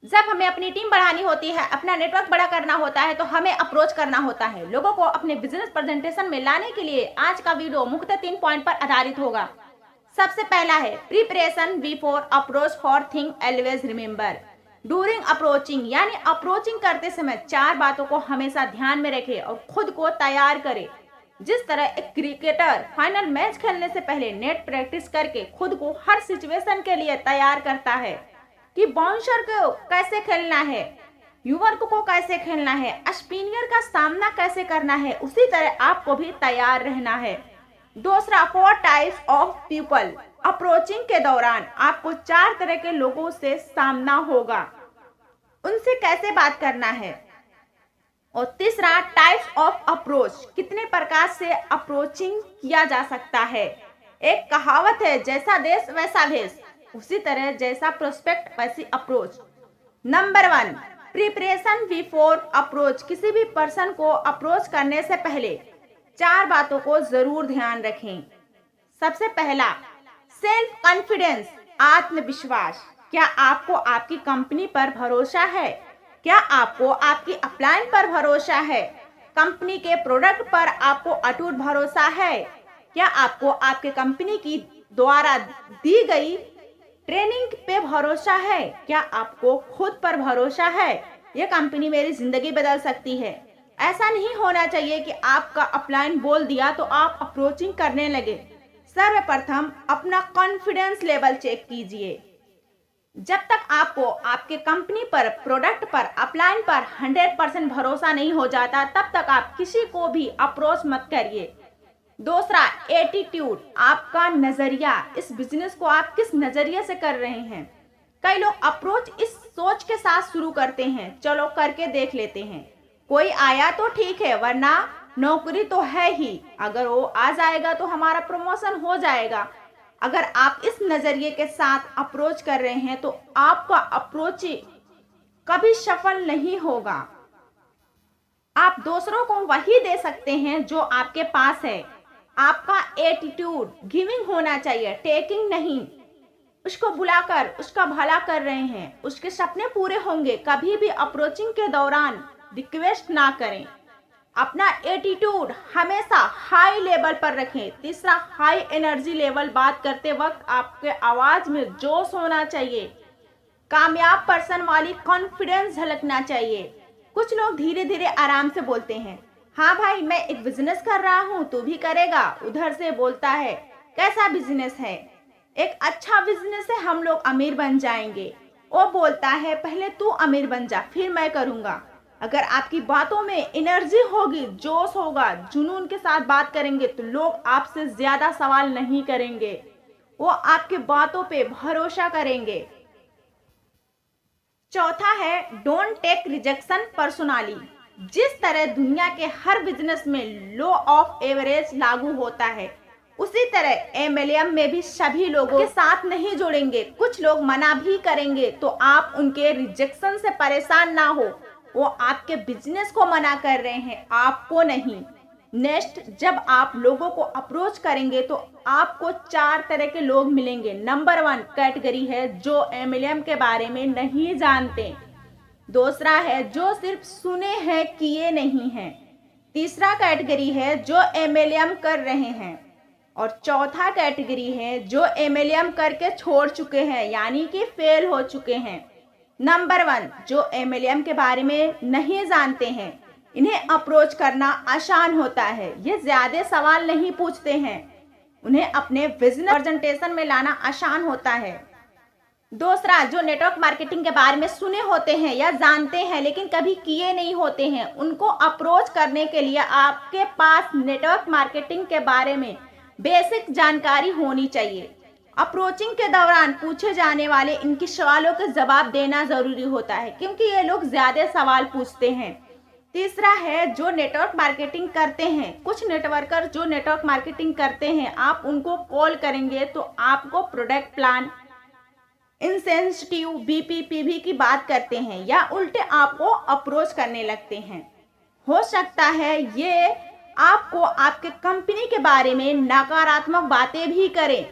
जब हमें अपनी टीम बढ़ानी होती है, अपना नेटवर्क बड़ा करना होता है, तो हमें अप्रोच करना होता है। लोगों को अपने बिजनेस प्रेजेंटेशन में लाने के लिए आज का वीडियो मुख्यतः 3 पॉइंट पर आधारित होगा। सबसे पहला है preparation before approach for thing always remember during approaching, यानी अप्रोचिंग करते समय 4 बातों को हमेशा ध्यान में रखें और खुद को तैयार करें। जिस तरह एक क्रिकेटर फाइनल मैच खेलने से पहले नेट प्रैक्टिस करके खुद को हर सिचुएशन के लिए तैयार करता है कि बाउंसर को कैसे खेलना है, युवर्क को कैसे खेलना है, स्पिनर का सामना कैसे करना है, उसी तरह आपको भी तैयार रहना है। दूसरा, 4 टाइप्स ऑफ पीपल। अप्रोचिंग के दौरान आपको 4 तरह के लोगों से सामना होगा, उनसे कैसे बात करना है। और तीसरा, टाइप्स ऑफ अप्रोच, कितने प्रकार से अप्रोचिंग किया जा सकता है। एक कहावत है, जैसा देश वैसा भेष, उसी तरह जैसा प्रोस्पेक्ट वैसी approach. Number 1, preparation before approach. किसी भी पर्सन को अप्रोच करने से पहले 4 बातों को जरूर ध्यान रखें। सबसे पहला, सेल्फ कॉन्फिडेंस, आत्मविश्वास। क्या आपको आपकी कंपनी पर भरोसा है? क्या आपको आपकी अपलाइन पर भरोसा है? कंपनी के प्रोडक्ट पर आपको अटूट भरोसा है? क्या आपको आपके कंपनी की द्वारा दी गई ट्रेनिंग पे भरोसा है? क्या आपको खुद पर भरोसा है? ये कंपनी मेरी जिंदगी बदल सकती है। ऐसा नहीं होना चाहिए कि आपका अपलाइन बोल दिया तो आप अप्रोचिंग करने लगे। सर्वप्रथम अपना कॉन्फिडेंस लेवल चेक कीजिए। जब तक आपको आपके कंपनी पर, प्रोडक्ट पर, अपलाइन पर 100% भरोसा नहीं हो जाता, तब तक आप किसी को भी अप्रोच मत करिए। दूसरा, एटीट्यूड, आपका नजरिया। इस बिजनेस को आप किस नजरिए से कर रहे हैं। कई लोग अप्रोच इस सोच के साथ शुरू करते हैं, चलो करके देख लेते हैं, कोई आया तो ठीक है, वरना नौकरी तो है ही, अगर वो आ जाएगा तो हमारा प्रमोशन हो जाएगा। अगर आप इस नजरिए के साथ अप्रोच कर रहे हैं तो आपका अप्रोच कभी सफल नहीं होगा। आप दूसरों को वही दे सकते हैं जो आपके पास है। आपका एटीट्यूड गिविंग होना चाहिए, टेकिंग नहीं। उसको बुलाकर उसका भला कर रहे हैं, उसके सपने पूरे होंगे। कभी भी अप्रोचिंग के दौरान रिक्वेस्ट ना करें। अपना एटीट्यूड हमेशा हाई लेवल पर रखें। तीसरा, हाई एनर्जी लेवल। बात करते वक्त आपके आवाज में जोश होना चाहिए। कामयाब पर्सन वाली कॉन्फिडेंस झलकना चाहिए। कुछ लोग धीरे धीरे आराम से बोलते हैं, हाँ भाई मैं एक बिजनेस कर रहा हूँ, तू भी करेगा। उधर से बोलता है, कैसा बिजनेस है? एक अच्छा बिजनेस है, हम लोग अमीर बन जाएंगे। वो बोलता है, पहले तू अमीर बन जा, फिर मैं करूँगा। अगर आपकी बातों में एनर्जी होगी, जोश होगा, जुनून के साथ बात करेंगे, तो लोग आपसे ज्यादा सवाल नहीं करेंगे, वो आपकी बातों पे भरोसा करेंगे। चौथा है, डोंट टेक रिजेक्शन पर्सनली। जिस तरह दुनिया के हर बिजनेस में लॉ ऑफ एवरेज लागू होता है, उसी तरह एमएलएम में भी सभी लोगों के साथ नहीं जुड़ेंगे। कुछ लोग मना भी करेंगे, तो आप उनके रिजेक्शन से परेशान ना हो। वो आपके बिजनेस को मना कर रहे हैं, आपको नहीं। नेक्स्ट, जब आप लोगों को अप्रोच करेंगे तो आपको 4 तरह के लोग मिलेंगे। नंबर 1 कैटेगरी है जो एमएलएम के बारे में नहीं जानते। दूसरा है जो सिर्फ सुने हैं, किए नहीं हैं। तीसरा कैटेगरी है जो एमएलएम कर रहे हैं। और चौथा कैटेगरी है जो एमएलएम करके छोड़ चुके हैं, यानी कि फेल हो चुके हैं। नंबर 1, जो एमएलएम के बारे में नहीं जानते हैं, इन्हें अप्रोच करना आसान होता है। ये ज्यादा सवाल नहीं पूछते हैं, उन्हें अपने बिजनेस प्रेजेंटेशन में लाना आसान होता है। दूसरा, जो नेटवर्क मार्केटिंग के बारे में सुने होते हैं या जानते हैं लेकिन कभी किए नहीं होते हैं, उनको अप्रोच करने के लिए आपके पास नेटवर्क मार्केटिंग के बारे में बेसिक जानकारी होनी चाहिए। अप्रोचिंग के दौरान पूछे जाने वाले इनके सवालों के जवाब देना जरूरी होता है, क्योंकि ये लोग ज्यादा सवाल पूछते हैं। तीसरा है जो नेटवर्क मार्केटिंग करते हैं। कुछ नेटवर्कर जो नेटवर्क मार्केटिंग करते हैं, आप उनको कॉल करेंगे तो आपको प्रोडक्ट प्लान, इंसेंटिव, बीपीपीवी की बात करते हैं या उल्टे आपको अप्रोच करने लगते हैं। हो सकता है ये आपको आपके कंपनी के बारे में नकारात्मक बातें भी करें।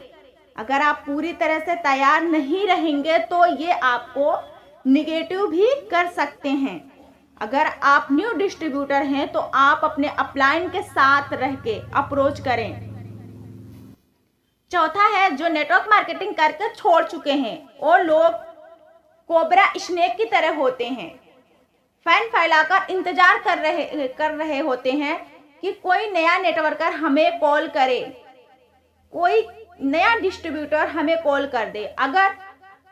अगर आप पूरी तरह से तैयार नहीं रहेंगे तो ये आपको निगेटिव भी कर सकते हैं। अगर आप न्यू डिस्ट्रीब्यूटर हैं तो आप अपने अपलाइन के साथ रह के अप्रोच करें। चौथा है जो नेटवर्क मार्केटिंग करके छोड़ चुके हैं और लोग कोबरा स्नेक की तरह होते हैं, फैन फैलाकर इंतजार कर रहे होते हैं कि कोई नया नेटवर्कर हमें कॉल करे, कोई नया डिस्ट्रीब्यूटर हमें कॉल कर दे। अगर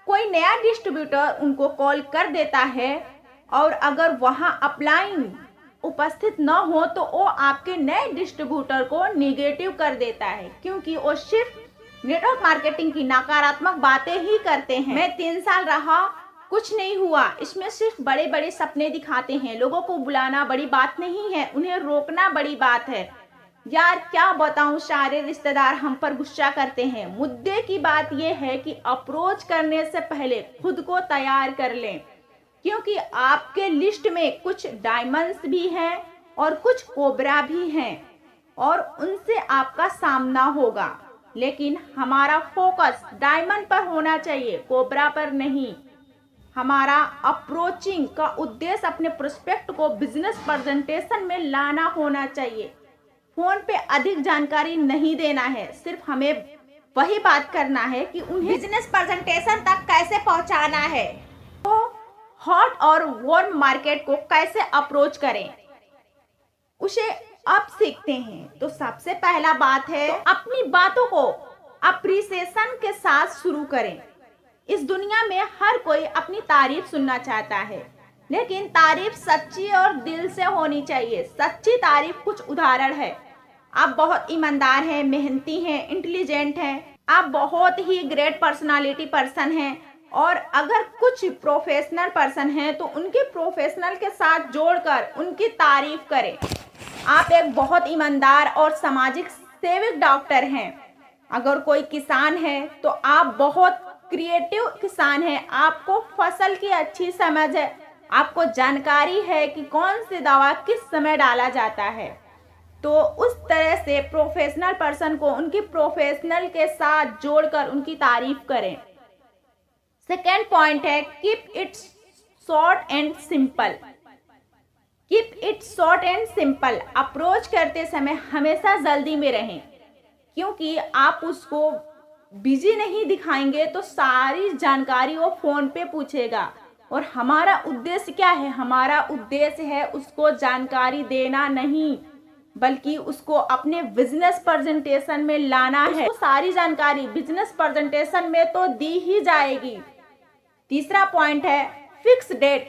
कोई नया डिस्ट्रीब्यूटर उनको कॉल कर देता है और अगर वहां अपलाइन उपस्थित न हो तो वो आपके नए डिस्ट्रीब्यूटर को निगेटिव कर देता है, क्योंकि वो सिर्फ नेटवर्क मार्केटिंग की नकारात्मक बातें ही करते हैं। मैं 3 साल रहा, कुछ नहीं हुआ, इसमें सिर्फ बड़े बड़े सपने दिखाते हैं। लोगों को बुलाना बड़ी बात नहीं है, उन्हें रोकना बड़ी बात है। यार क्या बताऊं, सारे रिश्तेदार हम पर गुस्सा करते हैं। मुद्दे की बात यह है कि अप्रोच करने से पहले खुद को तैयार कर लें, क्योंकि आपके लिस्ट में कुछ डायमंड्स भी हैं और कुछ कोबरा भी हैं और उनसे आपका सामना होगा। लेकिन हमारा फोकस डायमंड पर होना चाहिए, कोबरा पर नहीं। हमारा अप्रोचिंग का उद्देश्य अपने प्रोस्पेक्ट को बिजनेस प्रेजेंटेशन में लाना होना चाहिए। फोन पे अधिक जानकारी नहीं देना है, सिर्फ हमें वही बात करना है कि उन्हें बिजनेस प्रेजेंटेशन तक कैसे पहुंचाना है। तो हॉट और वार्म मार्केट को कैसे अप्रोच करें उसे अब सीखते हैं। तो सबसे पहला बात है तो अपनी बातों को अप्रिसिएशन के साथ शुरू करें। इस दुनिया में हर कोई अपनी तारीफ सुनना चाहता है, लेकिन तारीफ सच्ची और दिल से होनी चाहिए। सच्ची तारीफ कुछ उदाहरण है, आप बहुत ईमानदार हैं, मेहनती हैं, इंटेलिजेंट हैं, आप बहुत ही ग्रेट पर्सनालिटी पर्सन हैं। और अगर कुछ प्रोफेशनल पर्सन हैं तो उनके प्रोफेशनल के साथ जोड़कर उनकी तारीफ करें। आप एक बहुत ईमानदार और सामाजिक सेवक डॉक्टर हैं। अगर कोई किसान है तो आप बहुत क्रिएटिव किसान हैं, आपको फसल की अच्छी समझ है, आपको जानकारी है कि कौन सी दवा किस समय डाला जाता है। तो उस तरह से प्रोफेशनल पर्सन को उनकी प्रोफेशनल के साथ जोड़कर उनकी तारीफ करें। सेकेंड पॉइंट है keep it short and simple. Keep it short and simple. Approach करते समय हमेशा जल्दी में रहें, क्योंकि आप उसको बिजी नहीं दिखाएंगे तो सारी जानकारी वो फोन पे पूछेगा। और हमारा उद्देश्य क्या है? हमारा उद्देश्य है उसको जानकारी देना नहीं, बल्कि उसको अपने बिजनेस प्रेजेंटेशन में लाना है। तो सारी जानकारी बिजनेस प्रेजेंटेशन में तो दी ही जाएगी। तीसरा पॉइंट है fix date,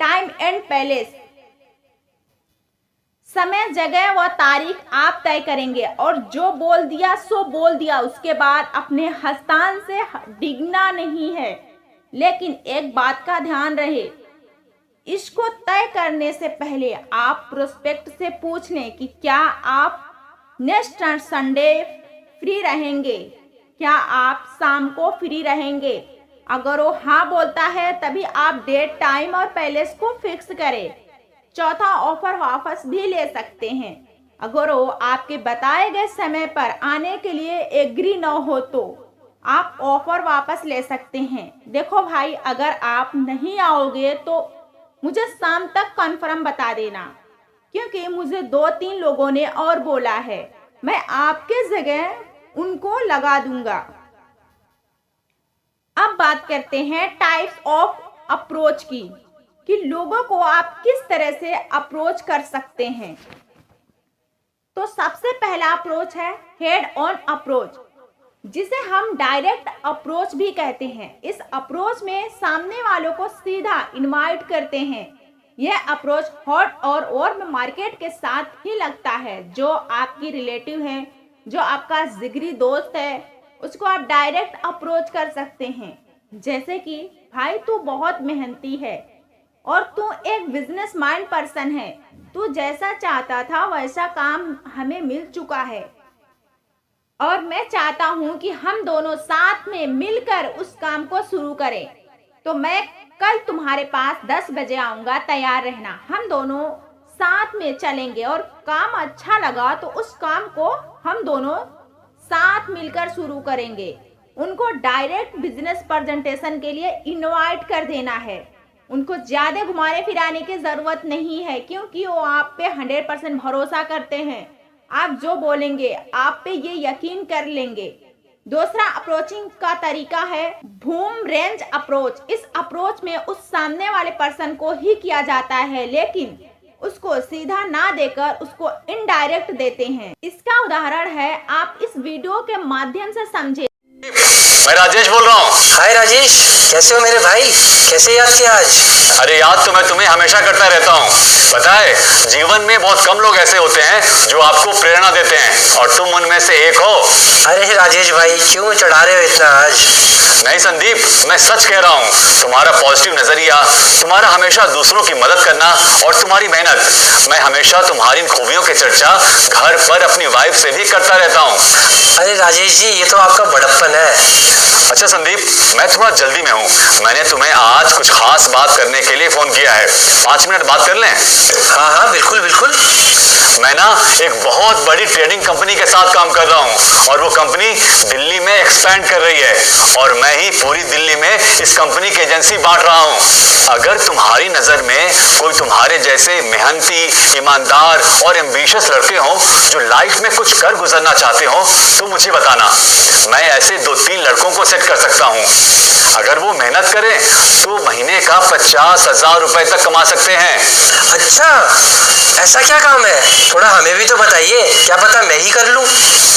time and place. समय, जगह व तारीख आप तय करेंगे और जो बोल दिया सो बोल दिया, उसके बाद अपने हस्तान से डिगना नहीं है। लेकिन एक बात का ध्यान रहे, इसको तय करने से पहले आप प्रोस्पेक्ट से पूछ लें कि क्या आप नेक्स्ट संडे फ्री रहेंगे, क्या आप शाम को फ्री रहेंगे। अगर वो हाँ बोलता है तभी आप डेट, टाइम और प्लेस को फिक्स करें। चौथा, ऑफर वापस भी ले सकते हैं। अगर वो आपके बताए गए समय पर आने के लिए एग्री न हो तो आप ऑफर वापस ले सकते हैं। देखो भाई, अगर आप नहीं आओगे तो मुझे शाम तक कंफर्म बता देना, क्योंकि मुझे 2-3 लोगों ने और बोला है, मैं आपके जगह उनको लगा दूंगा। अब बात करते हैं टाइप्स ऑफ अप्रोच की, कि लोगों को आप किस तरह से अप्रोच कर सकते हैं। तो सबसे पहला अप्रोच है हेड ऑन अप्रोच, जिसे हम डायरेक्ट अप्रोच भी कहते हैं। इस अप्रोच में सामने वालों को सीधा इनवाइट करते हैं। यह अप्रोच हॉट और वार्म मार्केट के साथ ही लगता है। जो आपकी रिलेटिव है, जो आपका जिगरी दोस्त है, उसको आप डायरेक्ट अप्रोच कर सकते हैं। जैसे कि भाई तू बहुत मेहनती है और तू एक बिजनेस माइंड पर्सन है, तू जैसा चाहता था वैसा काम हमें मिल चुका है और मैं चाहता हूं कि हम दोनों साथ में मिलकर उस काम को शुरू करें। तो मैं कल तुम्हारे पास 10 बजे आऊंगा, तैयार रहना। हम दोनों साथ में चलेंगे और काम अच्छा लगा तो उस काम को हम दोनों साथ मिलकर शुरू करेंगे। उनको डायरेक्ट बिजनेस प्रेजेंटेशन के लिए इनवाइट कर देना है। उनको ज़्यादा घुमाने फिराने की ज़रूरत नहीं है, क्योंकि वो आप पे 100% भरोसा करते हैं। आप जो बोलेंगे आप पे ये यकीन कर लेंगे। दूसरा अप्रोचिंग का तरीका है बूम रेंज अप्रोच। इस अप्रोच में उस सामने वाले पर्सन को ही किया जाता है, लेकिन उसको सीधा ना देकर उसको इनडायरेक्ट देते हैं। इसका उदाहरण है, आप इस वीडियो के माध्यम से समझे। मैं राजेश बोल रहा हूँ। हाय राजेश, कैसे हो मेरे भाई? कैसे याद किया आज? अरे याद तो मैं तुम्हें हमेशा करता रहता हूँ। पता है, जीवन में बहुत कम लोग ऐसे होते हैं जो आपको प्रेरणा देते हैं, और तुम उनमें से एक हो। अरे राजेश भाई, क्यों चढ़ा रहे हो इतना आज? नहीं संदीप, मैं सच कह रहा हूँ। तुम्हारा पॉजिटिव नजरिया, तुम्हारा हमेशा दूसरों की मदद करना और तुम्हारी मेहनत, मैं हमेशा तुम्हारी इन खूबियों की चर्चा घर पर अपनी वाइफ से भी करता रहता हूँ। अरे राजेश जी, ये तो आपका बड़प्पन है। अच्छा संदीप, मैं थोड़ा जल्दी में हूँ। मैंने तुम्हें आज कुछ खास बात करने के लिए फोन किया है। 5 मिनट बात कर लें? हाँ हाँ, बिल्कुल बिल्कुल। मैं ना एक बहुत बड़ी ट्रेडिंग कंपनी के साथ काम कर रहा हूँ, और वो कंपनी दिल्ली में एक्सपैंड कर रही है, और मैं ही पूरी दिल्ली में इस कंपनी की एजेंसी बांट रहा हूँ। अगर तुम्हारी नजर में कोई तुम्हारे जैसे मेहनती, ईमानदार और एम्बिशियस लड़के हों जो लाइफ में कुछ कर गुजरना चाहते हो, तो मुझे बताना। मैं ऐसे 2-3 लड़कों को सेट कर सकता हूँ। अगर वो मेहनत करें तो महीने का 50,000 रुपए तक कमा सकते हैं। अच्छा, ऐसा क्या काम है? थोड़ा हमें भी तो बताइए, क्या पता मैं ही कर लूं।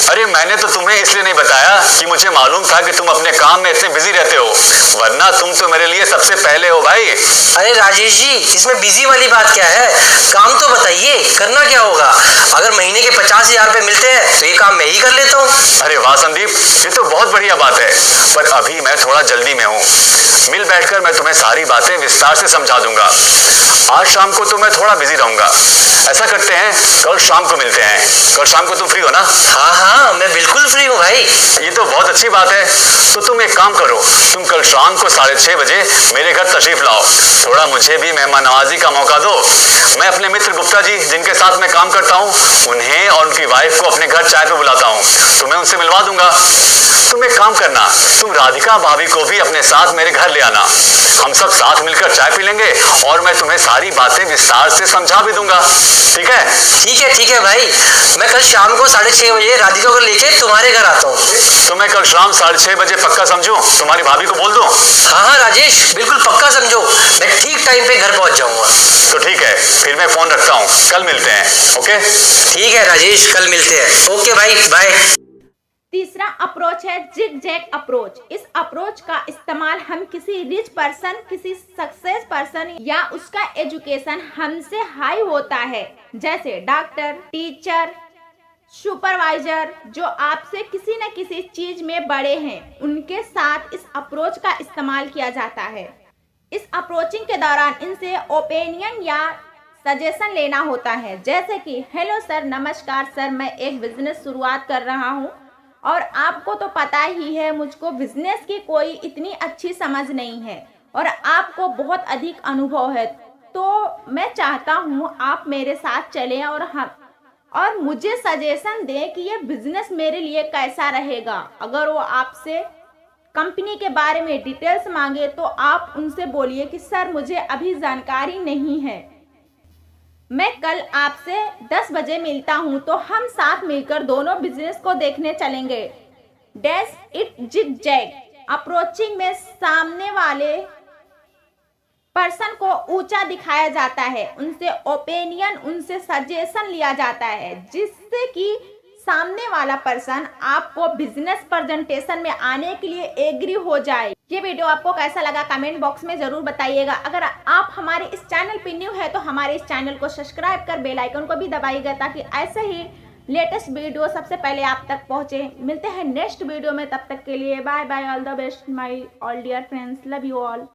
अरे मैंने तो तुम्हें इसलिए नहीं बताया कि मुझे मालूम था कि तुम अपने काम में इतने बिजी रहते हो, वरना तुम तो मेरे लिए सबसे पहले हो भाई। अरे राजेश जी, इसमें बिजी वाली बात क्या है? काम तो बताइए, करना क्या होगा? अगर महीने के 50,000 रुपए मिलते हैं तो ये काम मैं ही कर लेता हूँ। अरे वाह संदीप, ये तो बहुत बढ़िया बात है, पर अभी मैं थोड़ा जल्दी में हूँ। मिल बैठकर मैं तुम्हें सारी बातें विस्तार से समझा दूंगा। आज शाम को तो मैं थोड़ा बिजी रहूंगा। ऐसा करते हैं, कल शाम को मिलते हैं। कल शाम को तुम फ्री हो ना? हाँ हाँ, मैं बिल्कुल फ्री हूँ भाई। ये तो बहुत अच्छी बात है। तो तुम एक काम करो, तुम कल शाम को 6:30 बजे मेरे घर तशरीफ लाओ। थोड़ा मुझे भी मेहमान नवाजी का मौका दो। मैं अपने मित्र गुप्ता जी, जिनके साथ मैं काम करता हूँ, उन्हें और उनकी वाइफ को अपने घर चाय पे बुलाता हूँ। तुम्हें उनसे मिलवा दूंगा। तुम एक काम करना, तुम राधिका भाभी को भी अपने साथ मेरे घर ले आना। हम सब साथ मिलकर चाय पी लेंगे, और मैं तुम्हें सारी बातें विस्तार से समझा भी दूंगा। ठीक है? ठीक है भाई, मैं कल शाम को 6:30 बजे राधिका को लेके तुम्हारे घर आता हूँ। तो मैं कल शाम 6:30 बजे पक्का समझूं? तुम्हारी भाभी को बोल दूं? हाँ हाँ राजेश, बिल्कुल पक्का समझो, मैं ठीक टाइम पे घर पहुंच जाऊंगा। तो ठीक है, फिर मैं फोन रखता हूँ, कल मिलते हैं। ओके? ठीक है राजेश, कल मिलते हैं। ओके भाई, बाय। तीसरा अप्रोच है जिग जैग अप्रोच। इस अप्रोच का इस्तेमाल हम किसी रिच पर्सन, किसी सक्सेस पर्सन या उसका एजुकेशन हमसे हाई होता है, जैसे डॉक्टर, टीचर, सुपरवाइजर, जो आपसे किसी न किसी चीज में बड़े हैं, उनके साथ इस अप्रोच का इस्तेमाल किया जाता है। इस अप्रोचिंग के दौरान इनसे ओपिनियन या सजेशन लेना होता है, जैसे कि हेलो सर, नमस्कार सर, मैं एक बिजनेस शुरुआत कर रहा हूँ, और आपको तो पता ही है मुझको बिजनेस की कोई इतनी अच्छी समझ नहीं है, और आपको बहुत अधिक अनुभव है, तो मैं चाहता हूँ आप मेरे साथ चलें और मुझे सजेशन दें कि ये बिजनेस मेरे लिए कैसा रहेगा। अगर वो आपसे कंपनी के बारे में डिटेल्स मांगे तो आप उनसे बोलिए कि सर मुझे अभी जानकारी नहीं है, मैं कल आपसे 10 बजे मिलता हूं, तो हम साथ मिलकर दोनों बिजनेस को देखने चलेंगे। Dash it zig zag approaching में सामने वाले पर्सन को ऊंचा दिखाया जाता है, उनसे ओपिनियन, उनसे सजेशन लिया जाता है, जिससे कि सामने वाला पर्सन आपको बिजनेस प्रेजेंटेशन में आने के लिए एग्री हो जाए। ये वीडियो आपको कैसा लगा कमेंट बॉक्स में जरूर बताइएगा। अगर आप हमारे इस चैनल पे न्यू है तो हमारे इस चैनल को सब्सक्राइब कर बेल आइकन को भी दबाइएगा, ताकि ऐसे ही लेटेस्ट वीडियो सबसे पहले आप तक पहुंचे। मिलते हैं नेक्स्ट वीडियो में, तब तक के लिए bye bye, all the best my all dear friends, love you all.